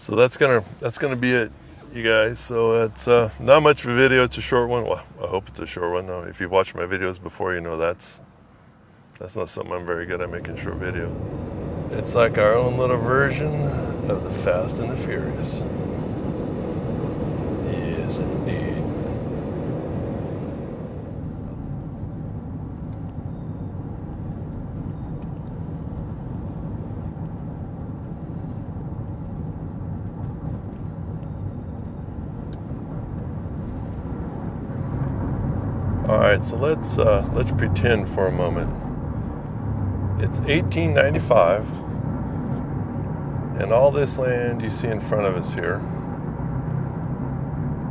So that's gonna be it, you guys. So it's not much of a video. It's a short one. Well, I hope it's a short one. No, if you've watched my videos before, you know that's not something I'm very good at, making short video. It's like our own little version of the Fast and the Furious. Yes, indeed. All right, so let's pretend for a moment. It's 1895, and all this land you see in front of us here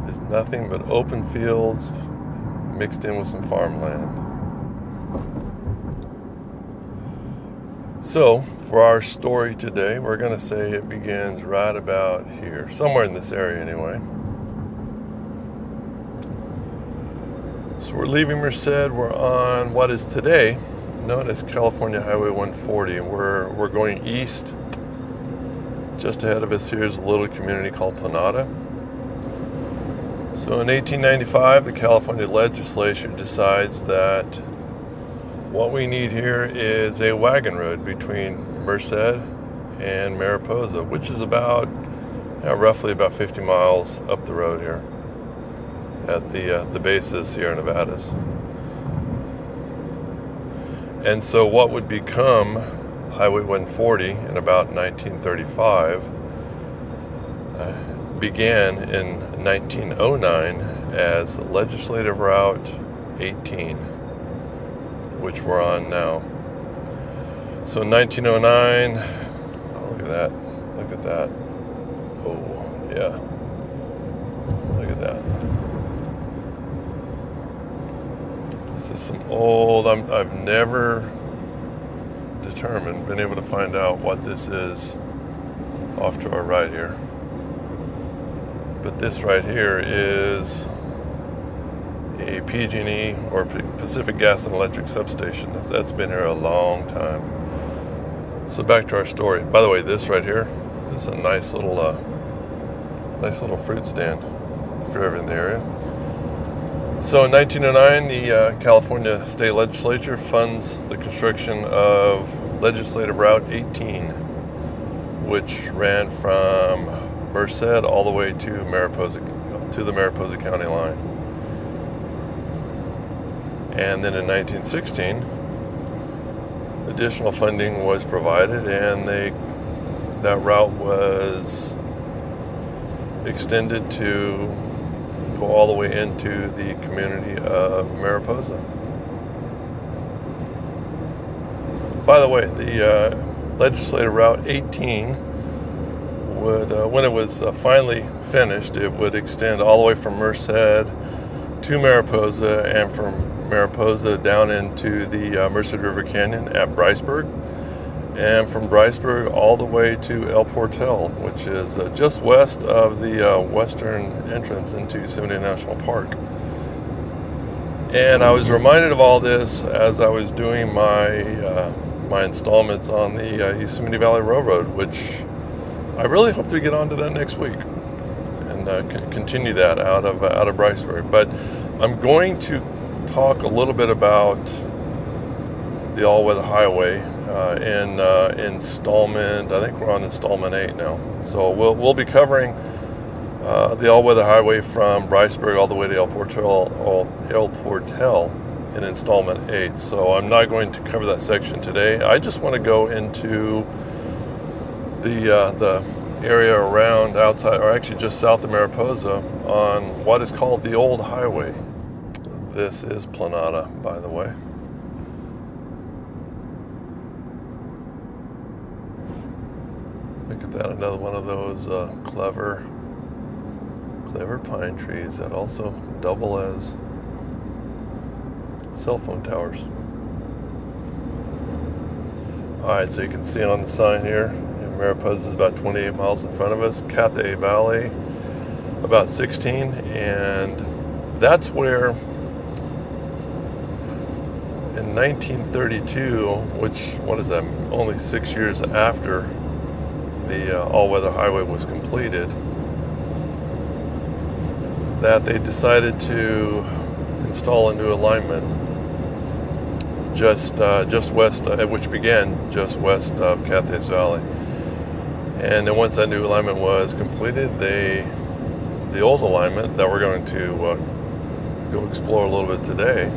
is nothing but open fields mixed in with some farmland. So, for our story today, we're going to say it begins right about here, somewhere in this area anyway. So we're leaving Merced. We're on what is today known as California Highway 140, and we're going east. Just ahead of us here is a little community called Planada. So in 1895, the California legislature decides that what we need here is a wagon road between Merced and Mariposa, which is about roughly about 50 miles up the road here at the base of the Sierra Nevadas. And so what would become Highway 140 in about 1935 began in 1909 as Legislative Route 18, which we're on now. So in 1909, oh, look at that. Oh, yeah. Look at that. This is some old, I've never been able to find out what this is off to our right here. But this right here is a PG&E or Pacific Gas and Electric substation. That's been here a long time. So back to our story. By the way, this right here, this is a nice little fruit stand if you're ever in the area. So in 1909, the California State Legislature funds the construction of Legislative Route 18, which ran from Merced all the way to the Mariposa County line. And then in 1916, additional funding was provided, and that route was extended to go all the way into the community of Mariposa. By the way, the Legislative Route 18 would, when it was finally finished, it would extend all the way from Merced to Mariposa, and from Mariposa down into the Merced River Canyon at Briceburg, and from Briceburg all the way to El Portal, which is just west of the western entrance into Yosemite National Park. And I was reminded of all this as I was doing my installments on the Yosemite Valley Railroad, which I really hope to get onto that next week and continue that out of Briceburg. But I'm going to talk a little bit about the All Weather Highway in installment. I think we're on installment 8 now. So we'll be covering the All Weather Highway from Briceburg all the way to El Portal in installment 8. So I'm not going to cover that section today. I just want to go into the area around outside, or actually just south of Mariposa, on what is called the Old Highway. This is Planada, by the way. Look at that, another one of those clever pine trees that also double as cell phone towers. Alright, so you can see on the sign here, Mariposa is about 28 miles in front of us, Cathay Valley about 16, and that's where in 1932, which, what is that, only 6 years after the All Weather Highway was completed, that they decided to install a new alignment just west, which began just west of Cathays Valley. And then once that new alignment was completed, the old alignment that we're going to go explore a little bit today,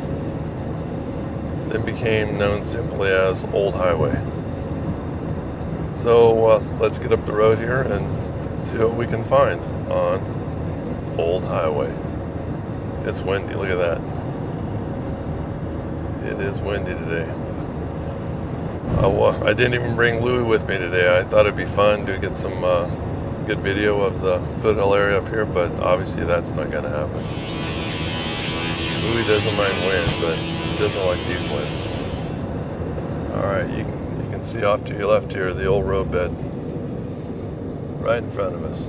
then became known simply as Old Highway. So let's get up the road here and see what we can find on Old Highway. It's windy, look at that. It is windy today. I didn't even bring Louie with me today. I thought it'd be fun to get some good video of the foothill area up here, but obviously that's not going to happen. Louie doesn't mind wind, but he doesn't like these winds. Alright, you can see off to your left here the old roadbed right in front of us.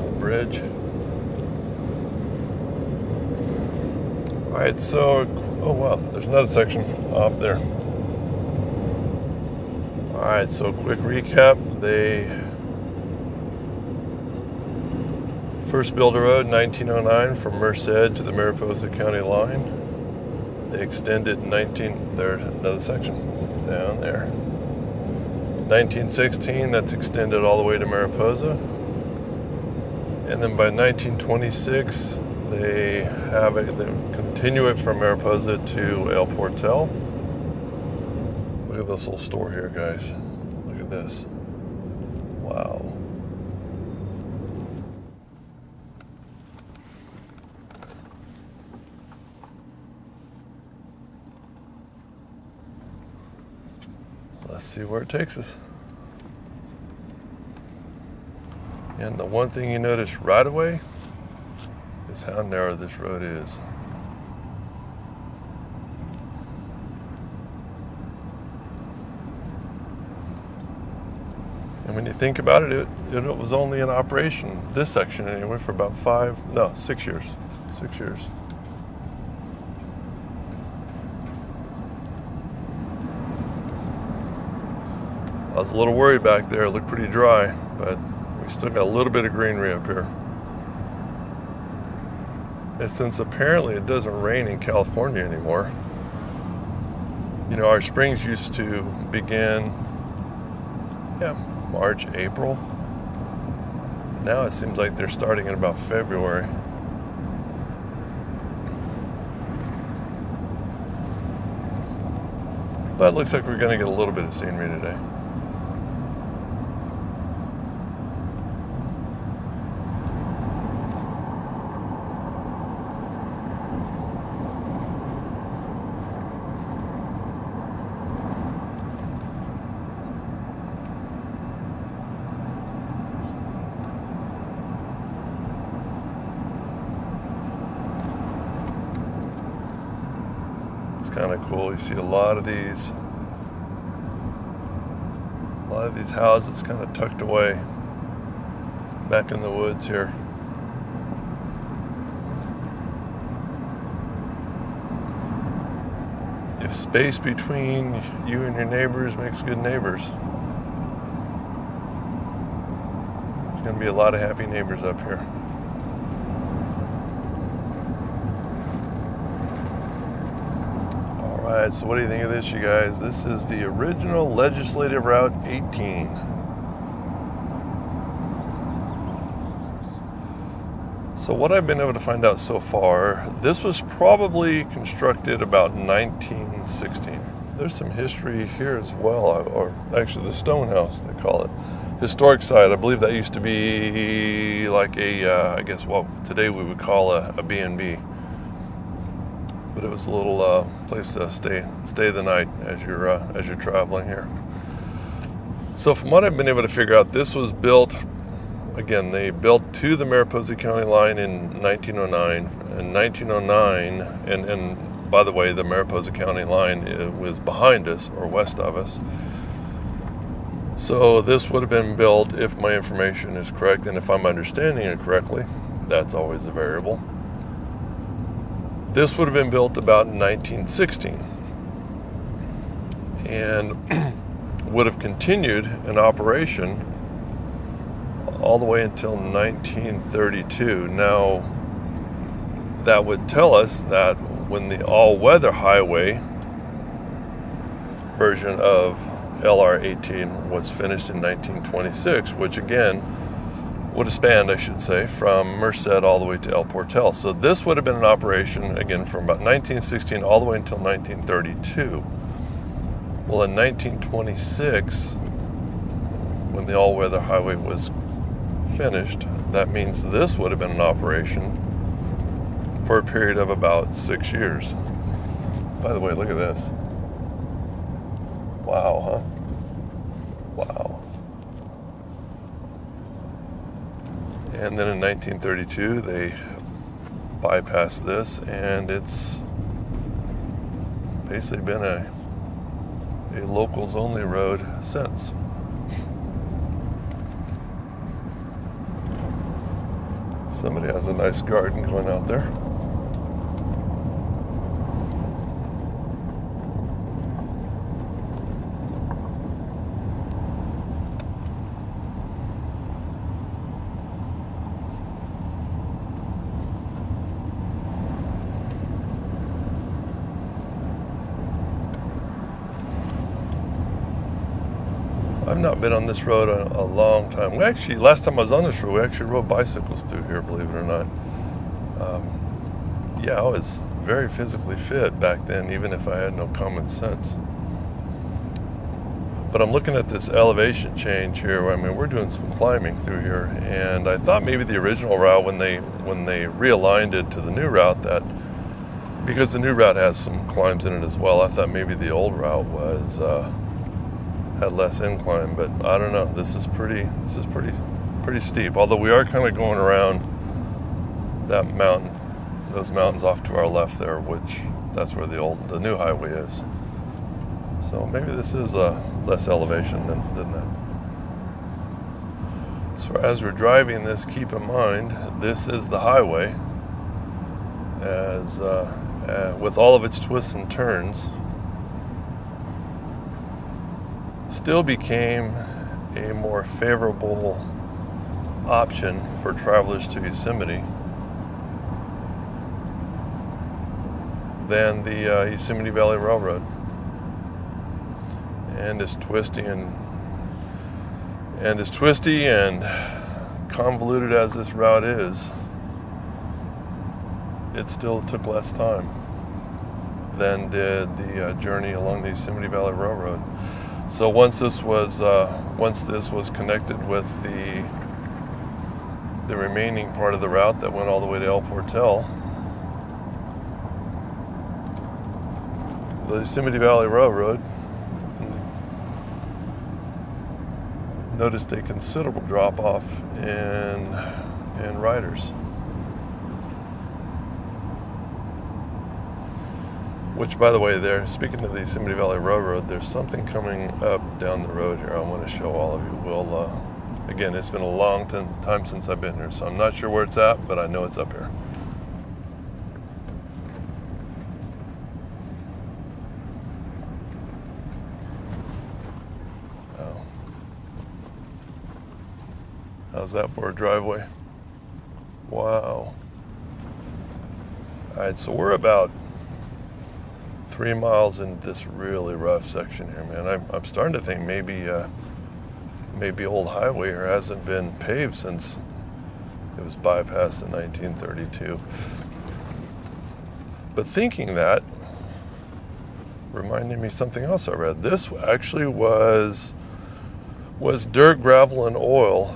Old bridge. Alright, so, oh wow, there's another section off there. Alright, so quick recap. They first built a road in 1909 from Merced to the Mariposa County line. They extended there's another section down there. 1916, that's extended all the way to Mariposa. And then by 1926, they continue it from Mariposa to El Portal. Look at this little store here, guys. Look at this. Wow. Let's see where it takes us. And the one thing you notice right away is how narrow this road is. And when you think about it, it was only in operation, this section anyway, for about 6 years. 6 years. I was a little worried back there. It looked pretty dry, but we still got a little bit of greenery up here. And since apparently it doesn't rain in California anymore, you know, our springs used to begin, March, April. Now it seems like they're starting in about February. But it looks like we're going to get a little bit of scenery today. Kind of cool. You see a lot of these houses kind of tucked away back in the woods here. If space between you and your neighbors makes good neighbors, there's going to be a lot of happy neighbors up here. Alright, so what do you think of this, you guys? This is the original Legislative Route 18. So what I've been able to find out so far, this was probably constructed about 1916. There's some history here as well, or actually the stone house, they call it. Historic site. I believe that used to be like I guess what today we would call a B&B. But it was a little place to stay the night as you're traveling here. So from what I've been able to figure out, this was built, again, they built to the Mariposa County line in 1909. In 1909, and by the way, the Mariposa County line was behind us or west of us. So this would have been built, if my information is correct, and if I'm understanding it correctly, that's always a variable. This would have been built about in 1916. And would have continued in operation all the way until 1932. Now, that would tell us that when the All Weather Highway version of LR-18 was finished in 1926, which again would have spanned, I should say, from Merced all the way to El Portal. So this would have been in operation again from about 1916 all the way until 1932. Well, in 1926, when the All Weather Highway was finished, that means this would have been in operation for a period of about 6 years. By the way, look at this. Wow, huh? Wow. And then in 1932, they bypassed this, and it's basically been a locals only road since. Somebody has a nice garden going out there. I've not been on this road a long time. Last time I was on this road, we actually rode bicycles through here, believe it or not. Yeah, I was very physically fit back then, even if I had no common sense. But I'm looking at this elevation change here. I mean, we're doing some climbing through here, and I thought maybe the original route, when they realigned it to the new route, that because the new route has some climbs in it as well, I thought maybe the old route was had less incline, but I don't know. This is pretty steep. Although we are kind of going around that mountain, those mountains off to our left there, which that's where the new highway is. So maybe this is less elevation than that. So as we're driving this, keep in mind this is the highway, as with all of its twists and turns. Still became a more favorable option for travelers to Yosemite than the Yosemite Valley Railroad. And as twisty and convoluted as this route is, it still took less time than did the journey along the Yosemite Valley Railroad. So once this was connected with the remaining part of the route that went all the way to El Portal, the Yosemite Valley Railroad noticed a considerable drop off in riders. Which, by the way, speaking of the Yosemite Valley Railroad, there's something coming up down the road here I want to show all of you. Again, it's been a long time since I've been here, so I'm not sure where it's at, but I know it's up here. Oh. How's that for a driveway? Wow. All right, so we're about 3 miles in this really rough section here, man. I'm starting to think maybe old highway here hasn't been paved since it was bypassed in 1932. But thinking that reminded me something else I read. This actually was dirt, gravel, and oil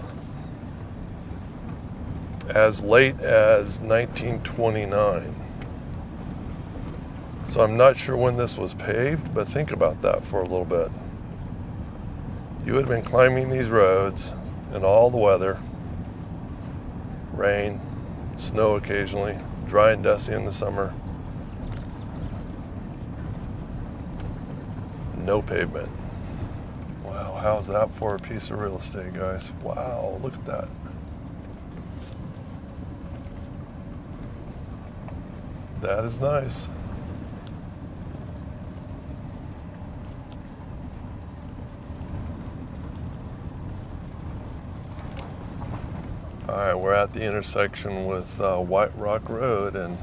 as late as 1929. So I'm not sure when this was paved, but think about that for a little bit. You would have been climbing these roads in all the weather, rain, snow occasionally, dry and dusty in the summer. No pavement. Wow, how's that for a piece of real estate, guys? Wow, look at that. That is nice. All right, we're at the intersection with White Rock Road, and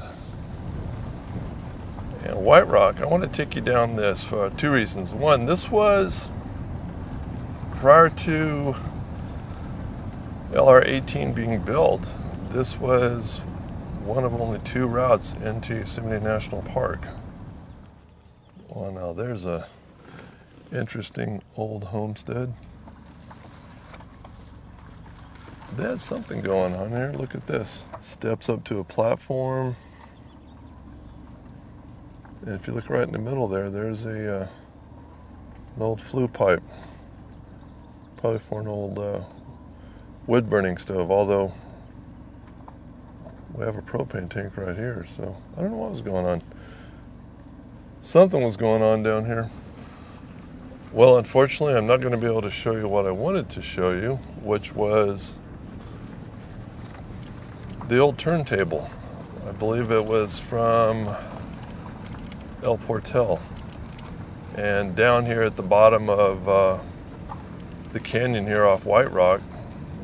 White Rock, I want to take you down this for two reasons. One, this was prior to LR 18 being built. This was one of only two routes into Yosemite National Park. Well, now there's a interesting old homestead. They had something going on here. Look at this. Steps up to a platform. And if you look right in the middle there, there's an old flue pipe. Probably for an old wood burning stove, although we have a propane tank right here, so I don't know what was going on. Something was going on down here. Well, unfortunately, I'm not going to be able to show you what I wanted to show you, which was the old turntable. I believe it was from El Portal. And down here at the bottom of the canyon here off White Rock,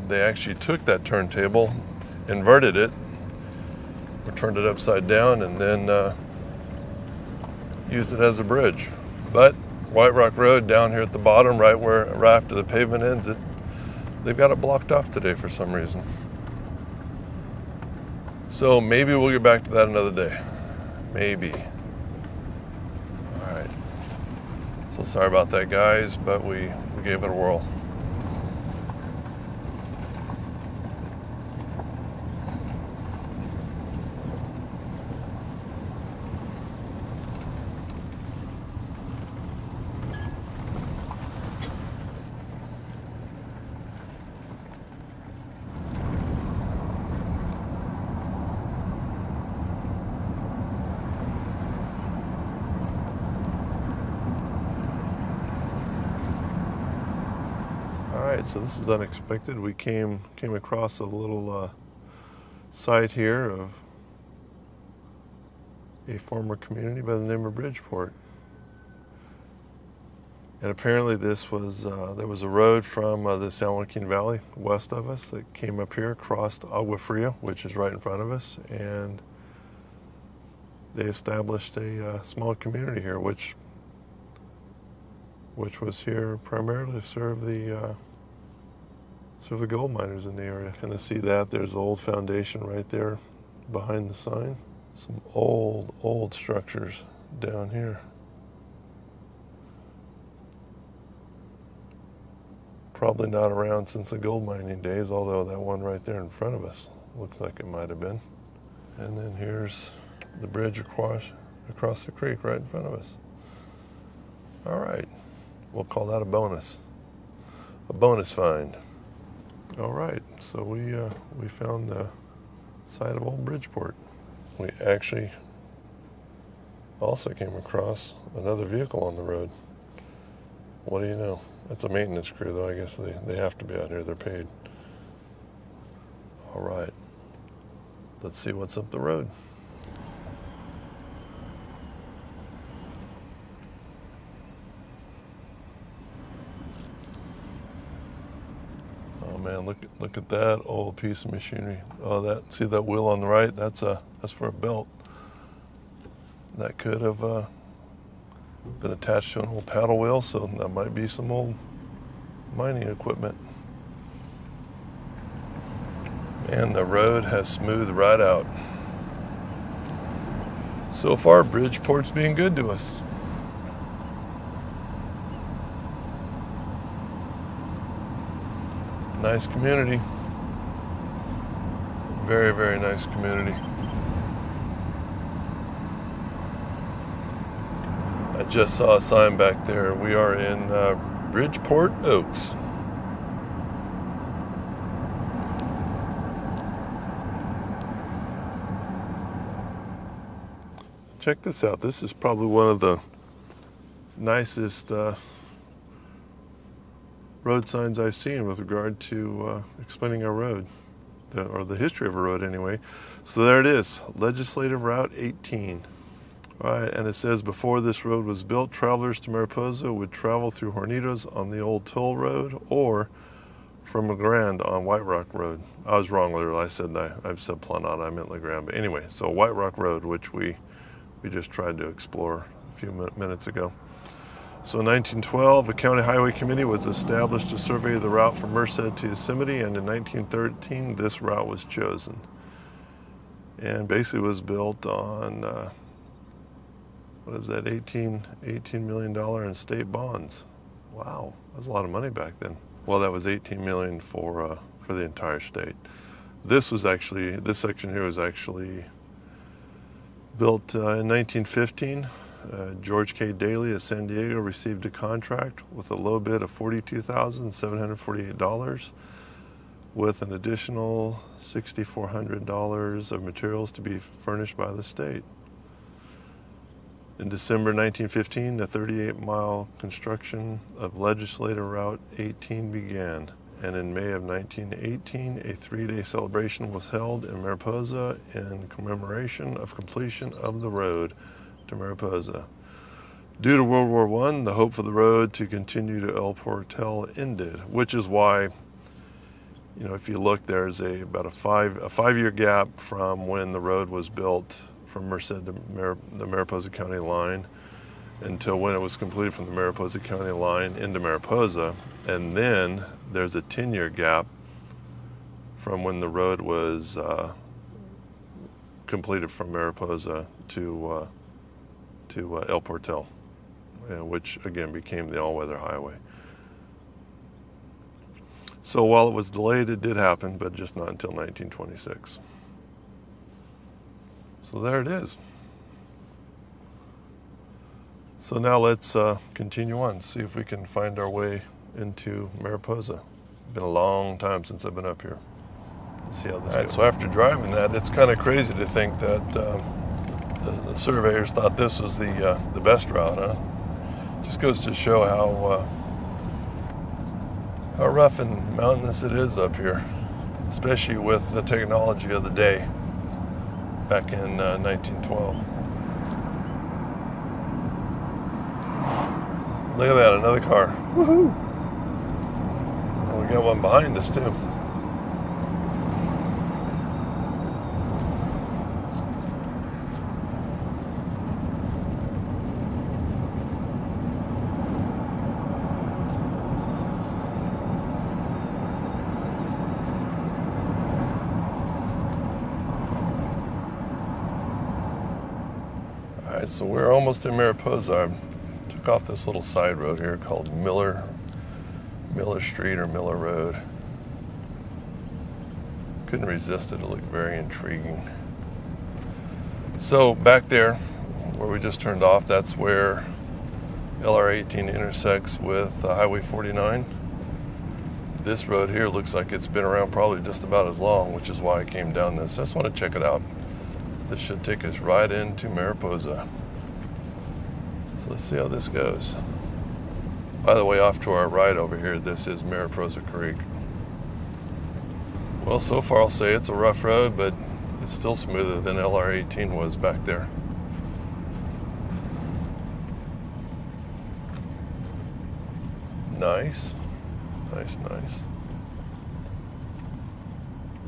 they actually took that turntable, inverted it, or turned it upside down, and then used it as a bridge. But White Rock Road down here at the bottom, right after the pavement ends, they've got it blocked off today for some reason. So maybe we'll get back to that another day. Maybe. All right. So sorry about that, guys, but we gave it a whirl. Alright, so this is unexpected. We came across a little site here of a former community by the name of Bridgeport. And apparently this was, there was a road from the San Joaquin Valley west of us that came up here, crossed Agua Fria, which is right in front of us, and they established a small community here, which was here primarily to serve the gold miners in the area. Kind of see that there's the old foundation right there behind the sign. Some old structures down here. Probably not around since the gold mining days, although that one right there in front of us looks like it might have been. And then here's the bridge across the creek right in front of us. All right, we'll call that a bonus find. All right, so we found the site of old Bridgeport. We actually also came across another vehicle on the road. What do you know? It's a maintenance crew, though. I guess they have to be out here. They're paid. All right, let's see what's up the road. Oh man, look at that old piece of machinery. Oh, see that wheel on the right? That's for a belt. That could have been attached to an old paddle wheel, so that might be some old mining equipment. And the road has smoothed right out. So far, Bridgeport's being good to us. Nice community. Very, very nice community. I just saw a sign back there. We are in Bridgeport Oaks. Check this out. This is probably one of the nicest road signs I've seen with regard to explaining our road, or the history of a road anyway. So there it is, Legislative Route 18. All right, and it says, before this road was built, travelers to Mariposa would travel through Hornitos on the old toll road or from LeGrand on White Rock Road. I was wrong earlier. I've said Planada. I meant LeGrand. But anyway, so White Rock Road, which we just tried to explore a few minutes ago. So in 1912, a county highway committee was established to survey the route from Merced to Yosemite, and in 1913, this route was chosen. And basically was built on, what is that, $18 million in state bonds. Wow, that's a lot of money back then. Well, that was $18 million for the entire state. This section here was actually built in 1915. George K. Daly of San Diego received a contract with a low bid of $42,748 with an additional $6,400 of materials to be furnished by the state. In December 1915, the 38-mile construction of Legislative Route 18 began, and in May of 1918, a 3-day celebration was held in Mariposa in commemoration of completion of the road to Mariposa. Due to World War I, the hope for the road to continue to El Portal ended, which is why, if you look, there's about a five-year gap from when the road was built from Merced to the Mariposa County line until when it was completed from the Mariposa County line into Mariposa, and then there's a 10-year gap from when the road was completed from Mariposa to El Portal, which again became the All Weather Highway. So while it was delayed, it did happen, but just not until 1926. So there it is. So now let's continue on, see if we can find our way into Mariposa. It's been a long time since I've been up here. Let's see how this goes. So after driving that, it's kind of crazy to think that the surveyors thought this was the best route, huh? Just goes to show how rough and mountainous it is up here, especially with the technology of the day back in 1912. Look at that, another car. Woohoo! And we got one behind us too. Alright, so we're almost in Mariposa. I took off this little side road here called Miller Street or Miller Road. Couldn't resist it. It looked very intriguing. So back there where we just turned off, that's where LR 18 intersects with Highway 49. This road here looks like it's been around probably just about as long, which is why I came down this. I just want to check it out. This should take us right into Mariposa. So let's see how this goes. By the way, off to our right over here, this is Mariposa Creek. Well, so far I'll say it's a rough road, but it's still smoother than LR 18 was back there. Nice. Nice, nice.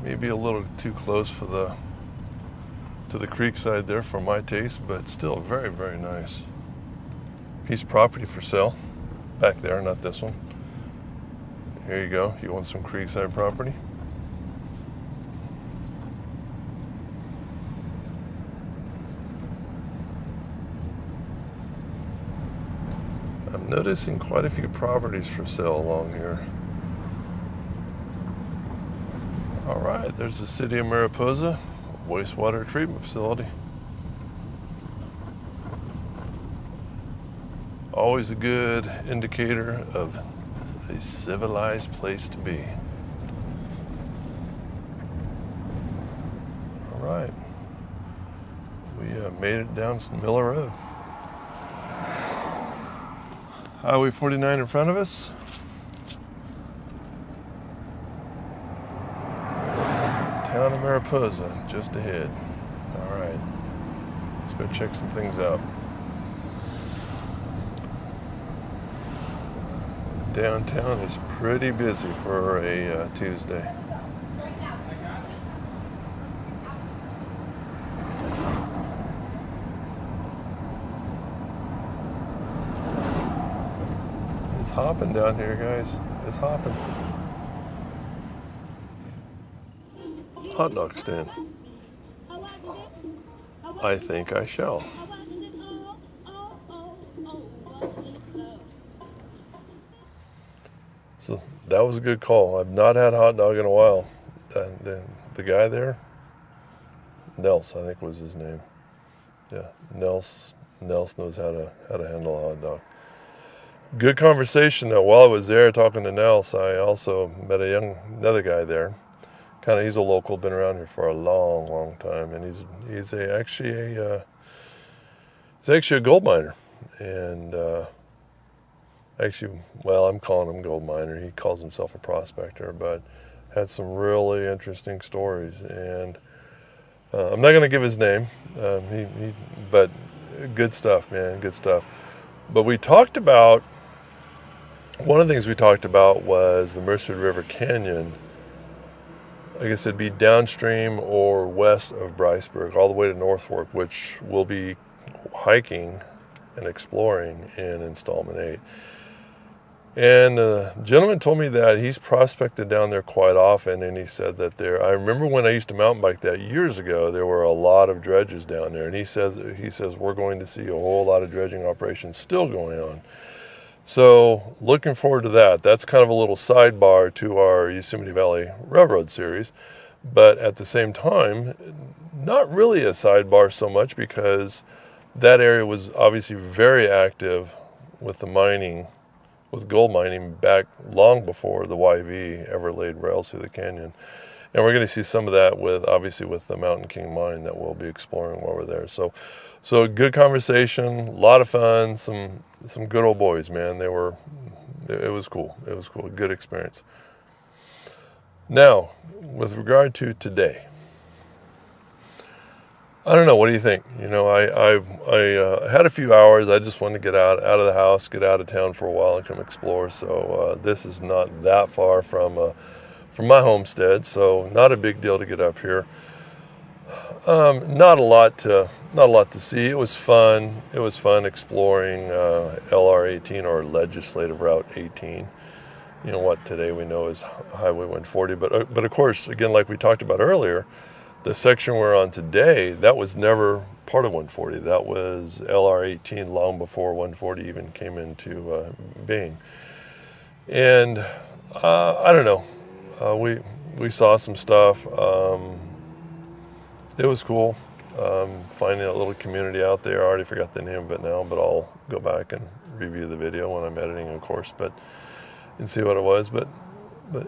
Maybe a little too close for to the creek side there for my taste, but still very, very nice. Piece of property for sale back there, not this one. Here you go. You want some creekside property? I'm noticing quite a few properties for sale along here. All right, there's the city of Mariposa wastewater treatment facility. Always a good indicator of a civilized place to be. All right, we made it down Miller Road. Highway 49 in front of us. Town of Mariposa just ahead. All right, let's go check some things out. Downtown is pretty busy for a Tuesday. It's hopping down here, guys. It's hopping. Hot dog stand. I think I shall. So that was a good call. I've not had a hot dog in a while. The guy there, Nels, I think was his name. Yeah, Nels knows how to handle a hot dog. Good conversation though. While I was there talking to Nels, I also met another guy there. He's a local, been around here for a long time, and he's actually a gold miner, and I'm calling him gold miner. He calls himself a prospector, but had some really interesting stories. And I'm not going to give his name, but good stuff, man, good stuff. But one of the things we talked about was the Merced River Canyon. I guess it'd be downstream or west of Bryceburg, all the way to Northfork, which we'll be hiking and exploring in installment 8. And the gentleman told me that he's prospected down there quite often, and he said that I remember when I used to mountain bike that years ago, there were a lot of dredges down there, and he says we're going to see a whole lot of dredging operations still going on. So looking forward to that. That's kind of a little sidebar to our Yosemite Valley Railroad series, but at the same time, not really a sidebar so much, because that area was obviously very active with the mining, with gold mining back long before the YV ever laid rails through the canyon. And we're going to see some of that with the Mountain King mine that we'll be exploring while we're there. So good conversation, a lot of fun, some good old boys, man. It was cool. It was cool. Good experience. Now, with regard to today, I don't know. What do you think? I had a few hours. I just wanted to get out of the house, get out of town for a while, and come explore. So this is not that far from my homestead, so not a big deal to get up here. Not a lot to see. It was fun. It was fun exploring LR 18, or Legislative Route 18. You know what today we know is Highway 140. But of course, again, like we talked about earlier, the section we're on today, that was never part of 140. That was LR 18 long before 140 even came into being. And I don't know. We saw some stuff. It was cool, finding a little community out there. I already forgot the name of it now, but I'll go back and review the video when I'm editing, of course, and see what it was. But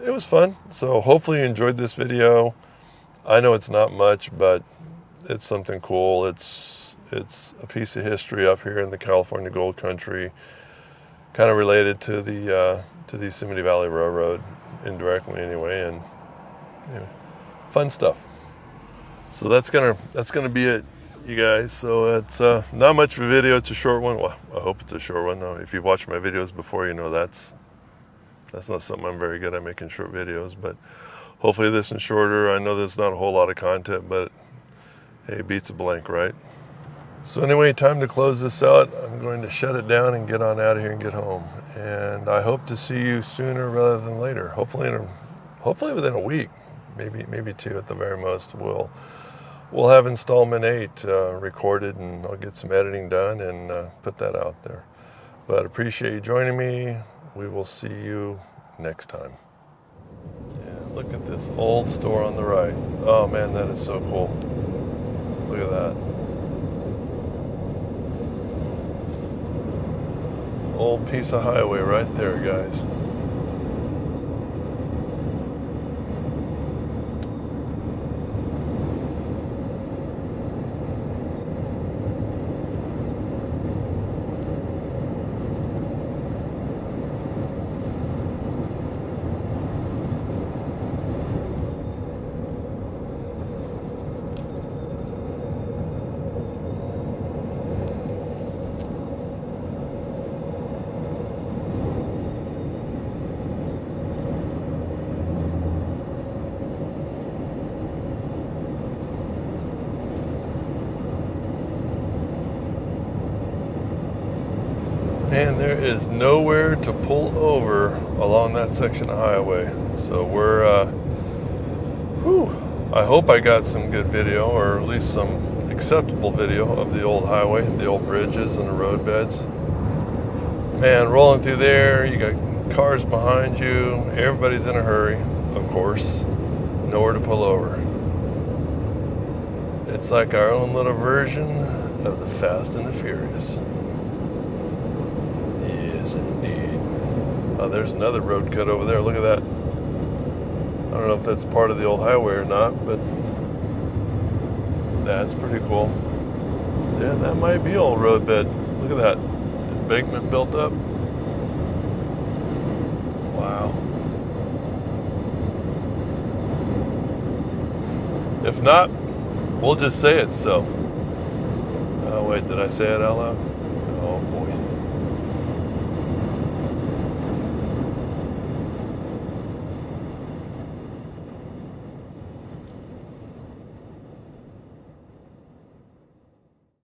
it was fun. So hopefully you enjoyed this video. I know it's not much, but it's something cool. It's a piece of history up here in the California Gold Country, kind of related to the Yosemite Valley Railroad, indirectly anyway, and fun stuff. So that's gonna be it, you guys. So it's not much of a video. It's a short one. Well, I hope it's a short one. No, if you've watched my videos before, you know that's not something I'm very good at, making short videos. But hopefully this one's shorter. I know there's not a whole lot of content, but hey, beats a blank, right? So anyway, time to close this out. I'm going to shut it down and get on out of here and get home. And I hope to see you sooner rather than later. Hopefully within a week, maybe 2 at the very most. We'll have installment 8 recorded, and I'll get some editing done and put that out there. But appreciate you joining me. We will see you next time. Yeah, look at this old store on the right. Oh man, that is so cool. Look at that. Old piece of highway right there, guys. And there is nowhere to pull over along that section of highway. So we're, I hope I got some good video, or at least some acceptable video of the old highway, the old bridges and the road beds. Man, rolling through there, you got cars behind you, everybody's in a hurry, of course, nowhere to pull over. It's like our own little version of the Fast and the Furious. Yes, indeed. Oh, there's another road cut over there. Look at that. I don't know if that's part of the old highway or not, but that's pretty cool. Yeah, that might be old road bed. Look at that. Embankment built up. Wow. If not, we'll just say it's so. Oh, wait, did I say it out loud?